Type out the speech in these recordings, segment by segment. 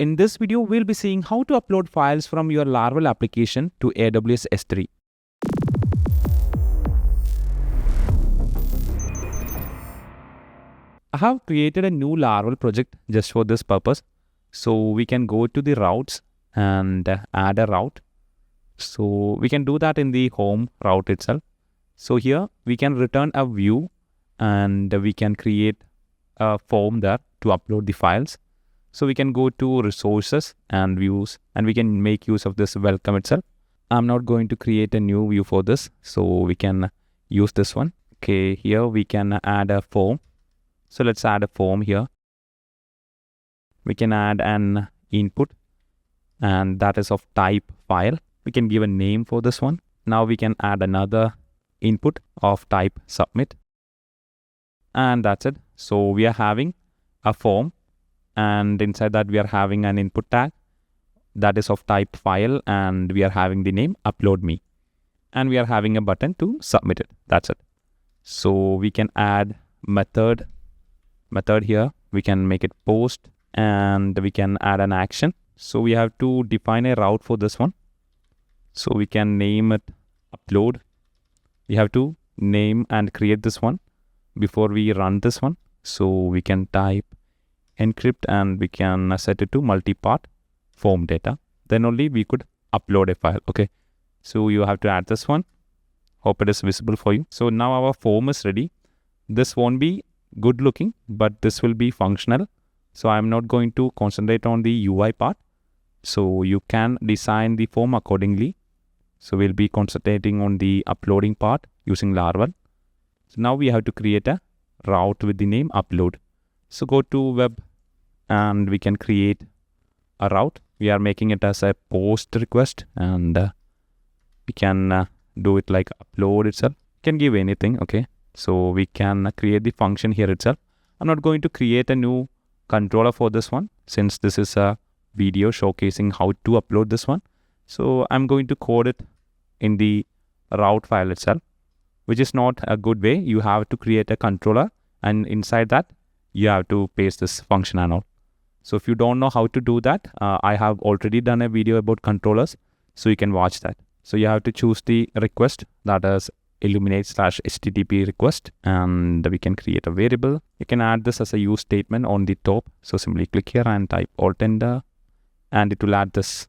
In this video, we'll be seeing how to upload files from your Laravel application to AWS S3. I have created a new Laravel project just for this purpose. So we can go to the routes and add a route. So we can do that in the home route itself. So here we can return a view and we can create a form there to upload the files. So we can go to resources and views and we can make use of this welcome itself. I'm not going to create a new view for this. So we can use this one. Okay, here we can add a form. So let's add a form here. We can add an input and that is of type file. We can give a name for this one. Now we can add another input of type submit. And that's it. So we are having a form and inside that we are having an input tag that is of type file and we are having the name upload me. And we are having a button to submit it. That's it. So we can add method here. We can make it post and we can add an action. So we have to define a route for this one. So we can name it upload. We have to name and create this one before we run this one. So we can type encrypt and we can set it to multi-part form data. Then only we could upload a file. Okay. So you have to add this one. Hope it is visible for you. So now our form is ready. This won't be good looking, but this will be functional. So I'm not going to concentrate on the UI part. So you can design the form accordingly. So we'll be concentrating on the uploading part using Laravel. So now we have to create a route with the name upload. So go to web and we can create a route. We are making it as a post request and we can do it like upload itself. You can give anything. Okay. So we can create the function here itself. I'm not going to create a new controller for this one since this is a video showcasing how to upload this one. So I'm going to code it in the route file itself, which is not a good way. You have to create a controller and inside that you have to paste this function and all. So if you don't know how to do that, I have already done a video about controllers, so you can watch that. So you have to choose the request, that is illuminate/http request, and we can create a variable. You can add this as a use statement on the top. So simply click here and type alt enter and it will add this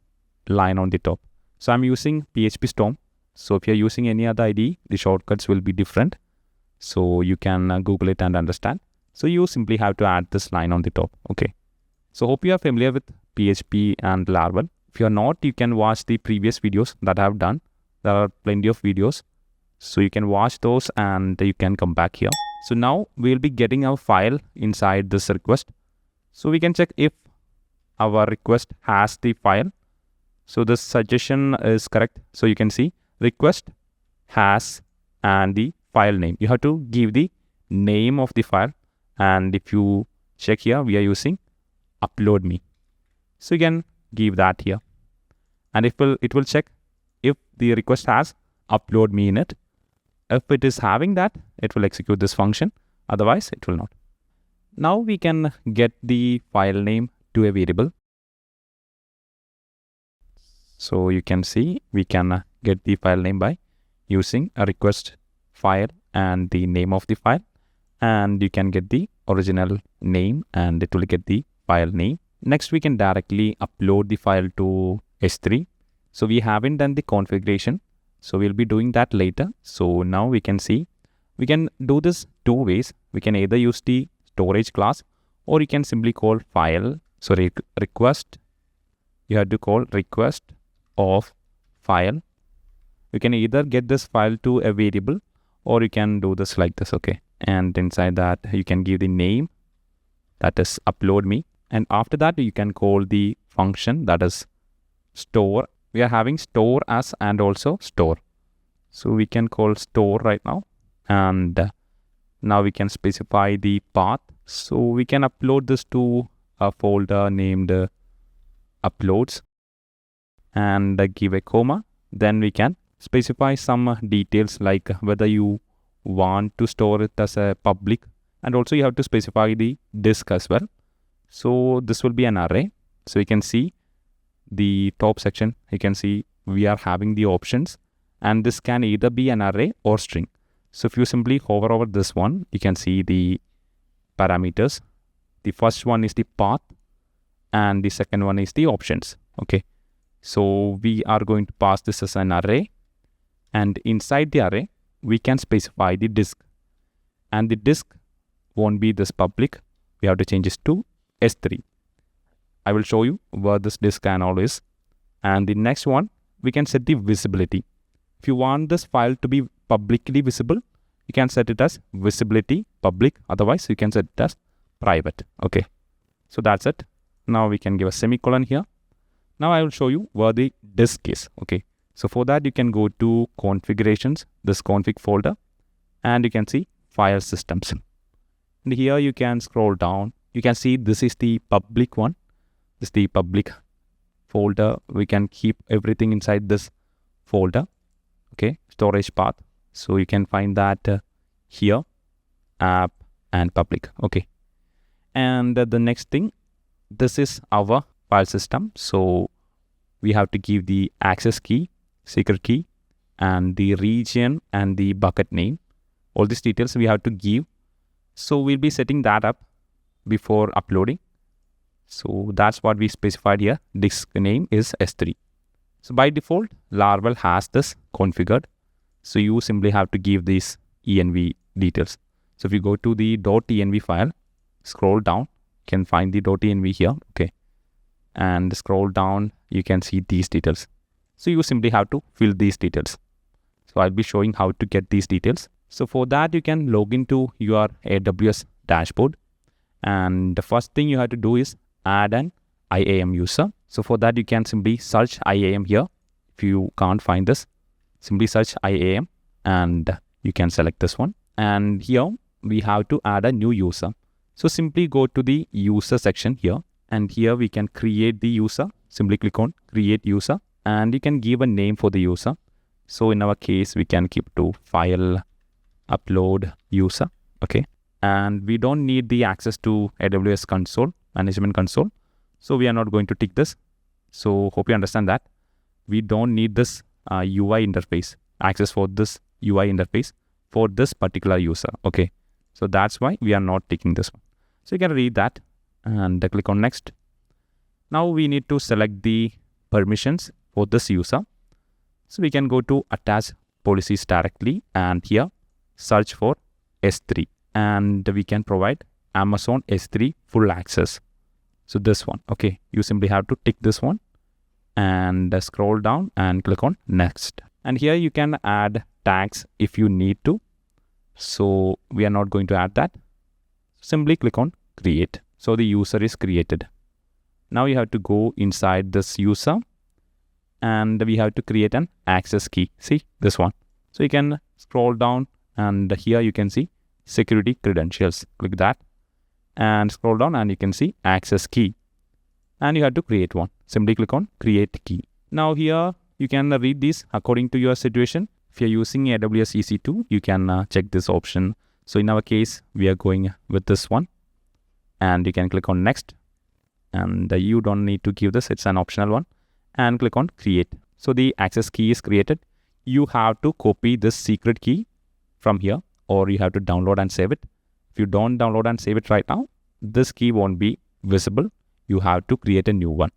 line on the top. So I'm using PHP Storm. So if you're using any other IDE, the shortcuts will be different. So you can Google it and understand. So you simply have to add this line on the top. Okay. So hope you are familiar with PHP and Laravel. If you're not, you can watch the previous videos that I have done. There are plenty of videos. So you can watch those and you can come back here. So now we'll be getting our file inside this request. So we can check if our request has the file. So this suggestion is correct. So you can see request has and the file name. You have to give the name of the file. And if you check here, we are using upload me. So you can give that here. And it will check if the request has upload me in it. If it is having that, it will execute this function. Otherwise, it will not. Now we can get the file name to a variable. So you can see we can get the file name by using a request file and the name of the file. And you can get the original name and it will get the file name. Next, we can directly upload the file to S3. So we haven't done the configuration. So we'll be doing that later. So now we can see, we can do this two ways. We can either use the storage class or you can simply call request. You have to call request of file. You can either get this file to a variable or you can do this like this. Okay. And inside that you can give the name, that is upload me. And after that you can call the function, that is store. We are having store as and also store. So we can call store right now. And now we can specify the path. So we can upload this to a folder named uploads and give a comma. Then we can specify some details like whether you want to store it as a public, and also you have to specify the disk as well. So this will be an array So you can see the top section, you can see we are having the options, and this can either be an array or string. So if you simply hover over this one, you can see the parameters. The first one is the path and the second one is the options. Okay, so we are going to pass this as an array, and inside the array we can specify the disk, and the disk won't be this public. We have to change this to S3. I will show you where this disk and all is. And the next one, we can set the visibility. If you want this file to be publicly visible, you can set it as visibility public. Otherwise, you can set it as private. Okay, so that's it. Now we can give a semicolon here. Now I will show you where the disk is. Okay, so for that you can go to configurations, this config folder, and you can see file systems. And here you can scroll down. You can see this is the public one. This is the public folder. We can keep everything inside this folder. Okay, storage path. So you can find that here, app and public. Okay, and the next thing, this is our file system. So we have to give the access key, secret key, and the region and the bucket name. All these details we have to give. So we'll be setting that up before uploading. So that's what we specified here. Disk name is S3. So by default, Laravel has this configured. So you simply have to give these env details. So if you go to the .env file, scroll down, you can find the .env here. Okay, and scroll down, you can see these details. So you simply have to fill these details. So I'll be showing how to get these details. So for that, you can log into your AWS dashboard. And the first thing you have to do is add an IAM user. So for that, you can simply search IAM here. If you can't find this, simply search IAM and you can select this one. And here we have to add a new user. So simply go to the user section here, and here we can create the user. Simply click on create user, and you can give a name for the user. So in our case, we can keep to file upload user. Okay, and we don't need the access to AWS console, management console. So we are not going to tick this. So hope you understand that we don't need this UI interface, access for this UI interface for this particular user. Okay, so that's why we are not ticking this one. So you can read that and click on next. Now we need to select the permissions for this user. So we can go to attach policies directly, and here search for S3, and we can provide Amazon S3 full access. So this one. Okay, you simply have to tick this one and scroll down and click on next. And here you can add tags if you need to. So we are not going to add that. Simply click on create. So the user is created. Now you have to go inside this user, and we have to create an access key. See this one. So you can scroll down, and here you can see security credentials. Click that and scroll down, and you can see access key, and you have to create one. Simply click on create key. Now here you can read these according to your situation. If you're using AWS EC2, you can check this option. So in our case, we are going with this one, and you can click on next, and you don't need to give this, it's an optional one, and click on create. So the access key is created. You have to copy this secret key from here, or you have to download and save it. If you don't download and save it right now, this key won't be visible. You have to create a new one.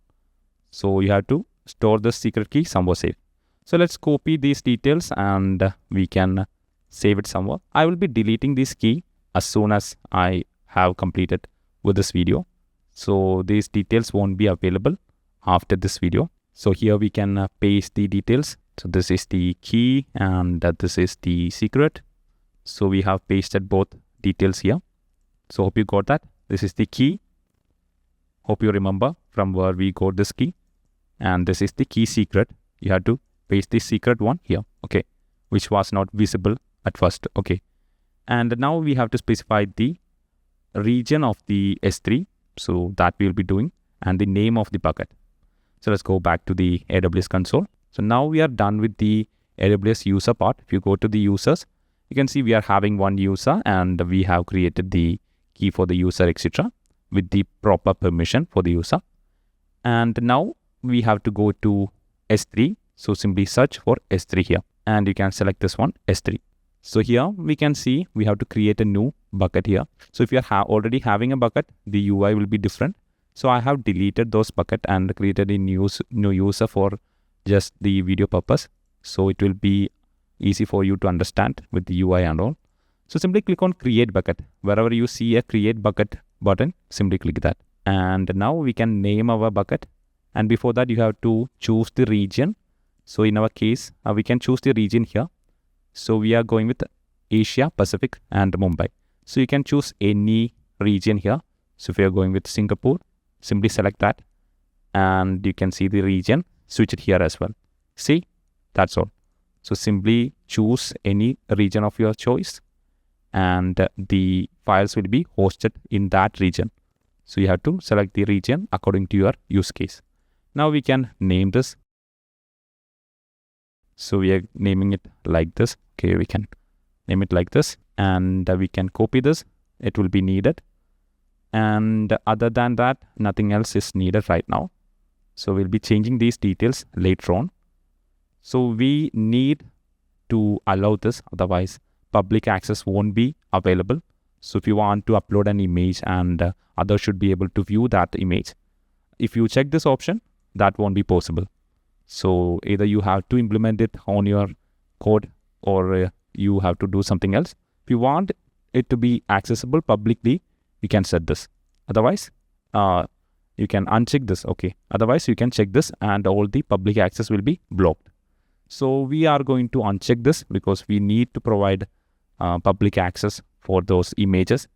So you have to store the secret key somewhere safe. So let's copy these details and we can save it somewhere. I will be deleting this key as soon as I have completed with this video. So these details won't be available after this video. So here we can paste the details. So this is the key and this is the secret. So we have pasted both details here. So hope you got that. This is the key. Hope you remember from where we got this key. And this is the key secret. You have to paste the secret one here. Okay. Which was not visible at first. Okay. And now we have to specify the region of the S3. So that we'll be doing, and the name of the bucket. So let's go back to the AWS console. So now we are done with the AWS user part. If you go to the users, you can see we are having one user and we have created the key for the user, etc. with the proper permission for the user. And now we have to go to S3. So simply search for S3 here and you can select this one, S3. So here we can see we have to create a new bucket here. So if you are already having a bucket, the UI will be different. So I have deleted those bucket and created a new user for just the video purpose. So it will be easy for you to understand with the UI and all. So simply click on create bucket. Wherever you see a create bucket button, simply click that. And now we can name our bucket. And before that, you have to choose the region. So in our case, we can choose the region here. So we are going with Asia, Pacific and Mumbai. So you can choose any region here. So if you are going with Singapore, simply select that. And you can see the region, switch it here as well. See, that's all. So simply choose any region of your choice and the files will be hosted in that region. So you have to select the region according to your use case. Now we can name this. So we are naming it like this. Okay, we can name it like this and we can copy this. It will be needed. And other than that, nothing else is needed right now. So we'll be changing these details later on. So we need to allow this, otherwise public access won't be available. So if you want to upload an image and others should be able to view that image, if you check this option, that won't be possible. So either you have to implement it on your code or you have to do something else. If you want it to be accessible publicly, you can set this. Otherwise, you can uncheck this. Okay. Otherwise, you can check this and all the public access will be blocked. So we are going to uncheck this because we need to provide public access for those images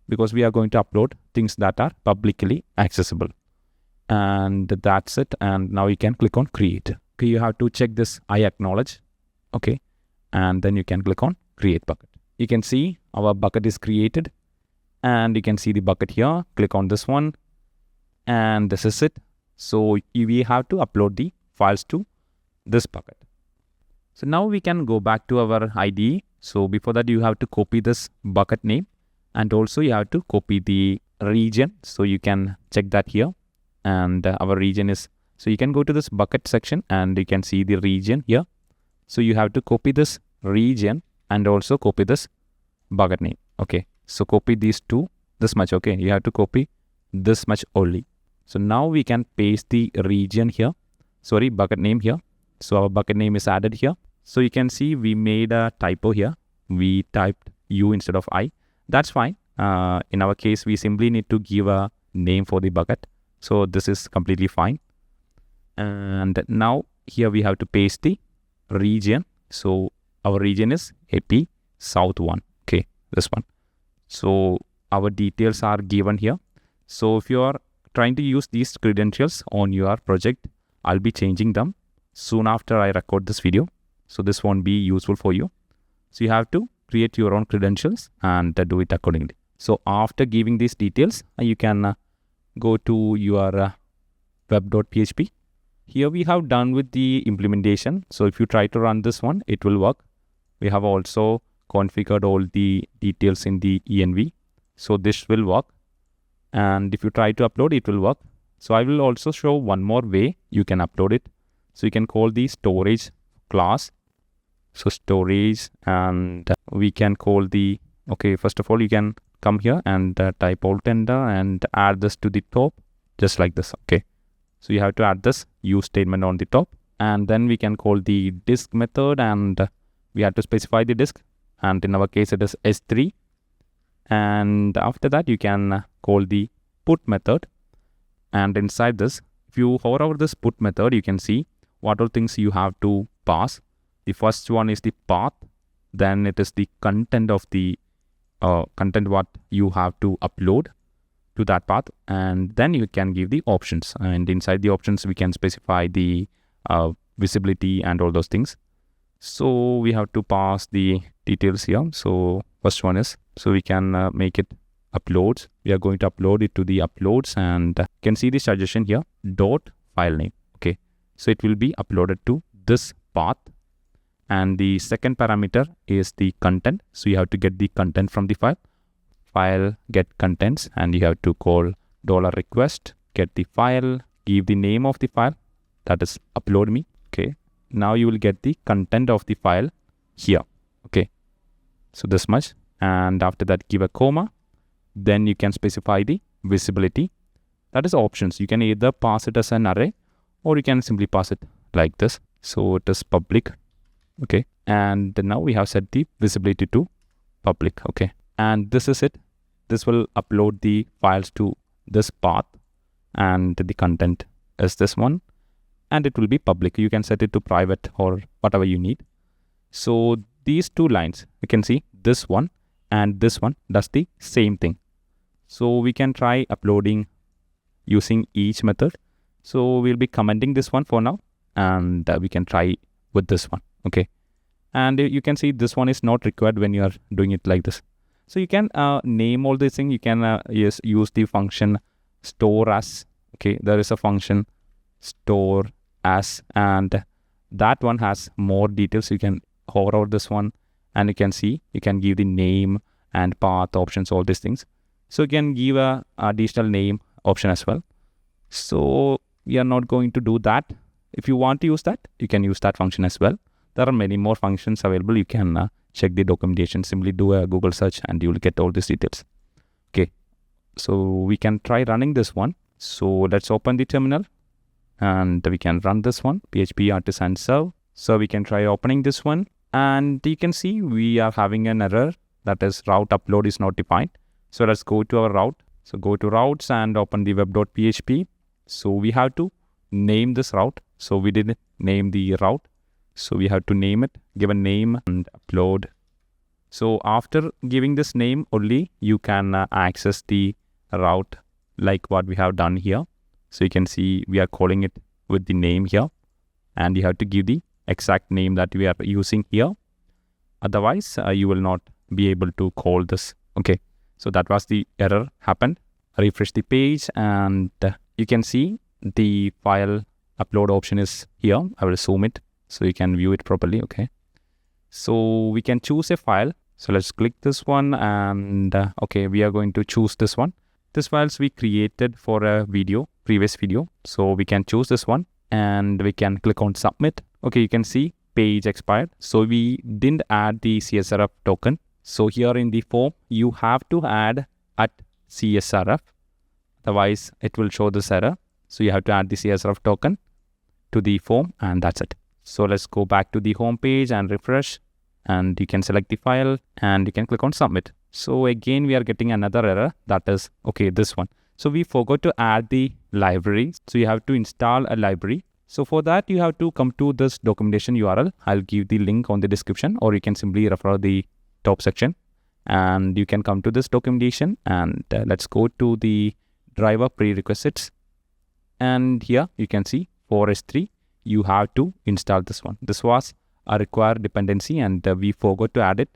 because we are going to upload things that are publicly accessible. And that's it. And now you can click on create. Okay, you have to check this I acknowledge. Okay. And then you can click on create bucket. You can see our bucket is created and you can see the bucket here. Click on this one and this is it. So we have to upload the files to this bucket. So now we can go back to our IDE. So before that, you have to copy this bucket name and also you have to copy the region. So you can check that here. And our region is, so you can go to this bucket section and you can see the region here. So you have to copy this region and also copy this bucket name. Okay. So copy these two, this much. Okay. You have to copy this much only. So now we can paste the region here. Sorry, bucket name here. So our bucket name is added here. So you can see we made a typo here. We typed U instead of I. That's fine. In our case, we simply need to give a name for the bucket. So this is completely fine. And now here we have to paste the region. So our region is AP South 1. Okay, this one. So our details are given here. So if you are trying to use these credentials on your project, I'll be changing them soon after I record this video. So this won't be useful for you. So you have to create your own credentials and do it accordingly. So after giving these details, you can go to your web.php. Here we have done with the implementation. So if you try to run this one, it will work. We have also configured all the details in the env. So this will work. And if you try to upload, it will work. So I will also show one more way you can upload it. So you can call the storage class. So storage, and we can call the, okay, first of all, you can come here and type alt enter and add this to the top, just like this. Okay. So you have to add this use statement on the top, and then we can call the disk method, and we have to specify the disk, and in our case it is S3. And after that you can call the put method, and inside this, if you hover over this put method, you can see what all things you have to pass. The first one is the path, then it is the content of the content what you have to upload to that path, and then you can give the options, and inside the options we can specify the visibility and all those things. So we have to pass the details here. So first one is, so we can make it uploads. We are going to upload it to the uploads, and you can see the suggestion here, dot file name. Okay, so it will be uploaded to this path. And the second parameter is the content. So you have to get the content from the file get contents, and you have to call $request get the file, give the name of the file, that is upload me. Okay, now you will get the content of the file here. Okay, so this much, and after that give a comma. Then you can specify the visibility, that is options. You can either pass it as an array or you can simply pass it like this. So it is public. Okay, and now we have set the visibility to public. Okay, and this is it. This will upload the files to this path, and the content is this one, and it will be public. You can set it to private or whatever you need. So these two lines, you can see this one and this one does the same thing. So we can try uploading using each method. So we'll be commenting this one for now, and we can try with this one. Okay, and you can see this one is not required when you are doing it like this. So you can name all these things. You can use the function store as. Okay, there is a function store as, and that one has more details. You can hover over this one, and you can see, you can give the name and path options, all these things. So you can give a additional name option as well. So we are not going to do that. If you want to use that, you can use that function as well. There are many more functions available. You can check the documentation, simply do a Google search and you will get all these details. Okay, so we can try running this one. So let's open the terminal and we can run this one, PHP artisan serve. So we can try opening this one, and you can see we are having an error, that is route upload is not defined. So let's go to our route. So go to routes and open the web.php. So we have to name this route. So we didn't name the route. So we have to name it, give a name and upload. So after giving this name only, you can access the route like what we have done here. So you can see we are calling it with the name here, and you have to give the exact name that we are using here. Otherwise, you will not be able to call this. Okay, so that was the error happened. Refresh the page and you can see the file upload option is here. I will zoom it so you can view it properly. Okay, so we can choose a file. So let's click this one, and okay, we are going to choose this one. This files we created for a video, previous video. So we can choose this one and we can click on submit. Okay, you can see page expired. So we didn't add the CSRF token. So here in the form, you have to add at CSRF. Otherwise, it will show this error. So you have to add the CSRF token to the form, and that's it. So let's go back to the home page and refresh, and you can select the file and you can click on submit. So again, we are getting another error, that is, okay, this one. So we forgot to add the library. So you have to install a library. So for that, you have to come to this documentation URL. I'll give the link on the description, or you can simply refer the top section and you can come to this documentation, and let's go to the driver prerequisites. And here you can see for S3, you have to install this one. This was a required dependency and we forgot to add it.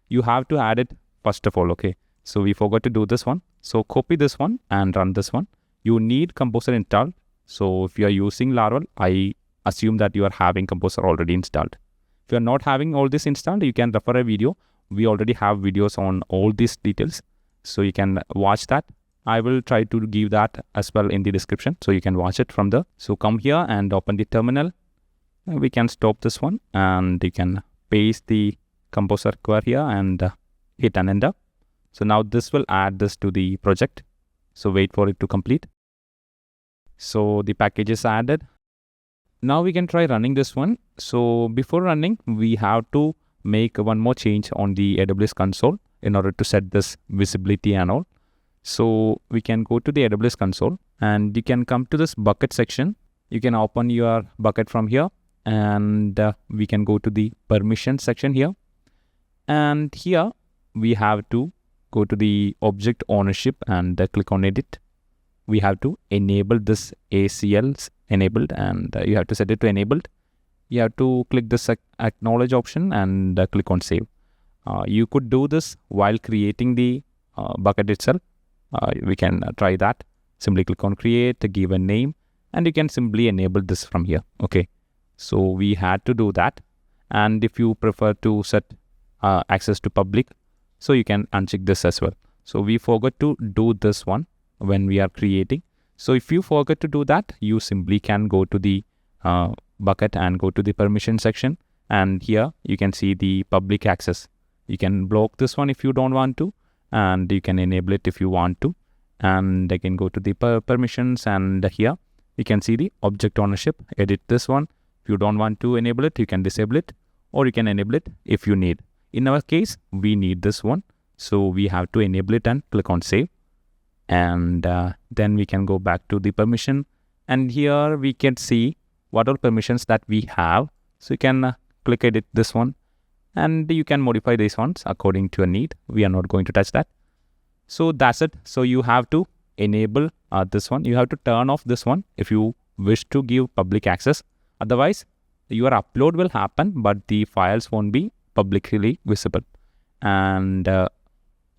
You have to add it first of all. Okay, so we forgot to do this one. So copy this one and run this one. You need Composer installed. So if you are using Laravel, I assume that you are having Composer already installed. If you are not having all this installed, you can refer a video. We already have videos on all these details, so you can watch that. I will try to give that as well in the description, so you can watch it from there. So come here and open the terminal. We can stop this one and you can paste the Composer query here and hit an enter. So now this will add this to the project. So wait for it to complete. So the package is added. Now we can try running this one. So before running, we have to make one more change on the AWS console in order to set this visibility and all. So we can go to the AWS console and you can come to this bucket section. You can open your bucket from here, and we can go to the permission section here. And here we have to go to the object ownership and click on edit. We have to enable this ACLs enabled, and you have to set it to enabled. You have to click this acknowledge option and click on save. You could do this while creating the bucket itself. We can try that. Simply click on create, give a name, and you can simply enable this from here. Okay, so we had to do that. And if you prefer to set access to public, so you can uncheck this as well. So we forgot to do this one when we are creating. So if you forget to do that, you simply can go to the bucket and go to the permission section, and here you can see the public access. You can block this one if you don't want to, and you can enable it if you want to. And again, go to the permissions, and here you can see the object ownership. Edit this one. If you don't want to enable it, you can disable it, or you can enable it if you need. In our case, we need this one, so we have to enable it and click on save. And then we can go back to the permission, and here we can see what all permissions that we have. So you can click edit this one, and you can modify these ones according to your need. We are not going to touch that. So that's it. So you have to enable this one. You have to turn off this one if you wish to give public access. Otherwise, your upload will happen, but the files won't be publicly visible. And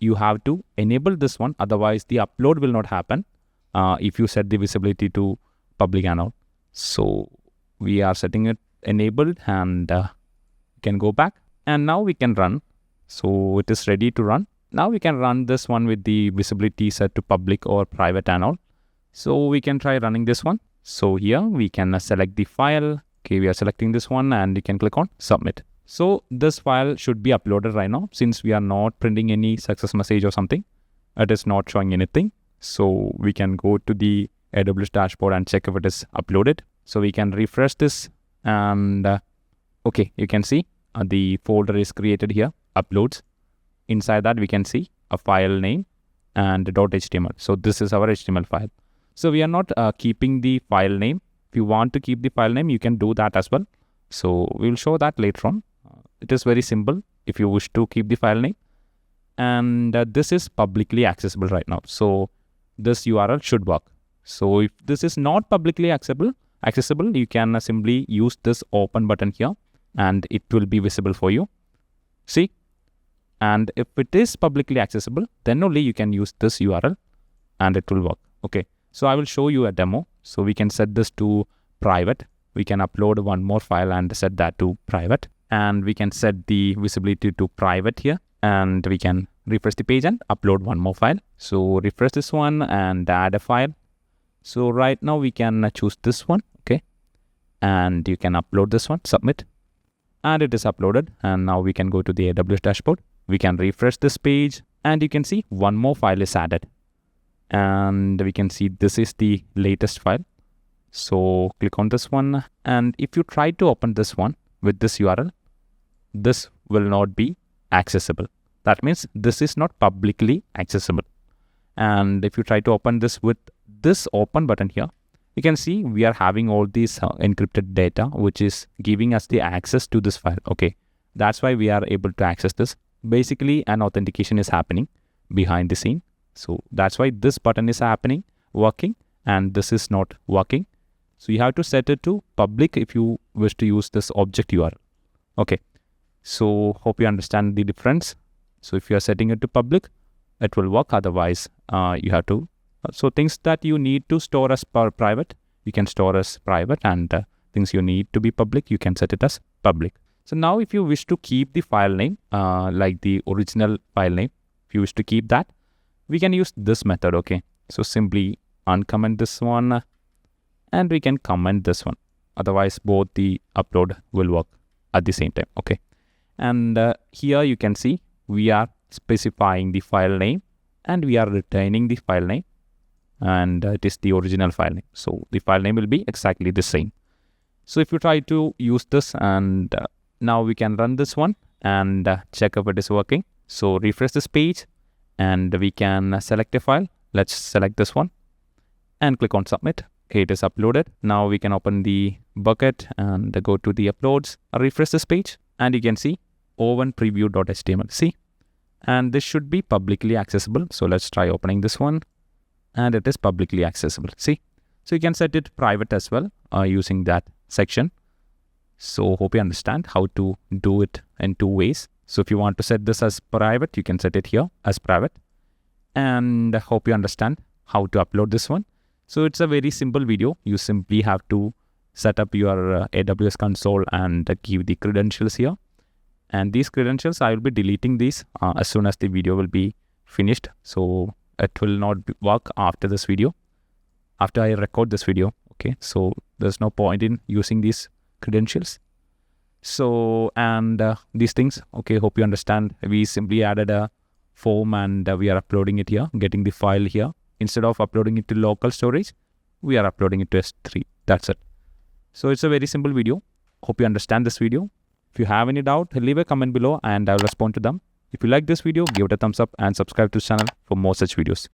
you have to enable this one. Otherwise, the upload will not happen if you set the visibility to public and all. So we are setting it enabled, and can go back, and now we can run. So it is ready to run. Now we can run this one with the visibility set to public or private and all. So we can try running this one. So here we can select the file. Okay, we are selecting this one, and you can click on submit. So this file should be uploaded right now. Since we are not printing any success message or something, it is not showing anything. So we can go to the AWS dashboard and check if it is uploaded. So we can refresh this, and okay, you can see the folder is created here, uploads. Inside that we can see a file name and .html. So this is our HTML file. So we are not keeping the file name. If you want to keep the file name, you can do that as well. So we will show that later on. It is very simple if you wish to keep the file name. And this is publicly accessible right now. So this URL should work. So if this is not publicly accessible, you can simply use this open button here, and it will be visible for you. See? And if it is publicly accessible, then only you can use this URL and it will work. Okay. So I will show you a demo. So we can set this to private. We can upload one more file and set that to private. And we can set the visibility to private here. And we can refresh the page and upload one more file. So refresh this one and add a file. So right now we can choose this one. Okay. And you can upload this one, submit. And it is uploaded. And now we can go to the AWS dashboard. We can refresh this page, and you can see one more file is added. And we can see this is the latest file. So click on this one. And if you try to open this one with this URL, this will not be accessible. That means this is not publicly accessible. And if you try to open this with this open button here, you can see we are having all these encrypted data, which is giving us the access to this file. Okay. That's why we are able to access this. Basically, an authentication is happening behind the scene. So that's why this button is working, and this is not working. So you have to set it to public if you wish to use this object URL. Okay. So hope you understand the difference. So if you are setting it to public, it will work. Otherwise, you have to. So things that you need to store as private, you can store as private, and things you need to be public, you can set it as public. So now if you wish to keep the file name, like the original file name, if you wish to keep that, we can use this method. Okay. So simply uncomment this one, and we can comment this one. Otherwise, both the upload will work at the same time. Okay. And here you can see we are specifying the file name, and we are retaining the file name, and it is the original file name. So the file name will be exactly the same. So if you try to use this, and now we can run this one and check if it is working. So refresh this page, and we can select a file. Let's select this one and click on submit. Okay, it is uploaded. Now we can open the bucket and go to the uploads, refresh this page, and you can see o1 preview.html. See, and this should be publicly accessible. So let's try opening this one, and it is publicly accessible. See, so you can set it private as well using that section. So hope you understand how to do it in two ways. So if you want to set this as private, you can set it here as private. And I hope you understand how to upload this one. So it's a very simple video. You simply have to set up your AWS console and give the credentials here. And these credentials, I will be deleting these as soon as the video will be finished. So it will not work after this video. after I record this video. Okay, so there's no point in using these credentials. So, and these things, okay, hope you understand. We simply added a form and we are uploading it here, getting the file here. Instead of uploading it to local storage, we are uploading it to S3. That's it. So it's a very simple video. Hope you understand this video. If you have any doubt, leave a comment below and I'll respond to them. If you like this video, give it a thumbs up and subscribe to this channel for more such videos.